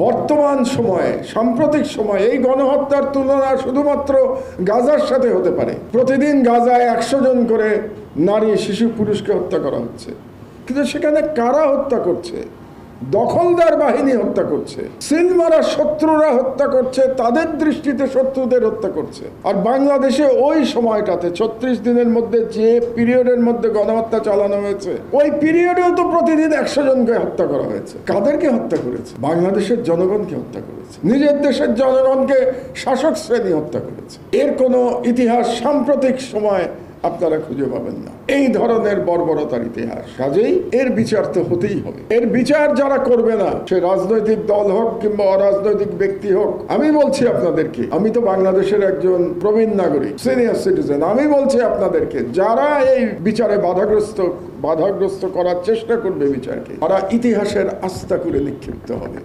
বর্তমান সময়ে সাম্প্রতিক সময়ে এই গণহত্যার তুলনা শুধুমাত্র গাজার সাথে হতে পারে। প্রতিদিন গাজায় 100 জন করে নারী শিশু পুরুষকে হত্যা করা হচ্ছে, কিন্তু সেখানে কারা হত্যা করছে? দখলদার বাহিনী হত্যা করছে, সিল মারা শত্রুরা হত্যা করছে, তাদের দৃষ্টিতে শত্রুদের হত্যা করছে। আর বাংলাদেশে ওই সময়টাতে 36 দিনের মধ্যে যে পিরিয়ডের মধ্যে গণহত্যা চালানো হয়েছে, ওই পিরিয়ডেও তো প্রতিদিন 100 জনকে হত্যা করা হয়েছে। কাদেরকে হত্যা করেছে? বাংলাদেশের জনগণকে হত্যা করেছে, নিজের দেশের জনগণকে শাসক শ্রেণী হত্যা করেছে। এর কোনো ইতিহাস সাম্প্রতিক সময় আপনারা খুঁজে পাবেন না, এই ধরনের বর্বরতার ইতিহাস। কাজেই এর বিচার তো হতেই হবে। এর বিচার যারা করবে না, সে রাজনৈতিক দল হোক কিংবা অরাজনৈতিক ব্যক্তি হোক, আমি বলছি আপনাদেরকে, আমি তো বাংলাদেশের একজন প্রবীণ নাগরিক, সিনিয়র সিটিজেন, আমি বলছি আপনাদেরকে, যারা এই বিচারে বাধাগ্রস্ত করার চেষ্টা করবে বিচারকে, তারা ইতিহাসের আস্থা করে নিক্ষিপ্ত হবে।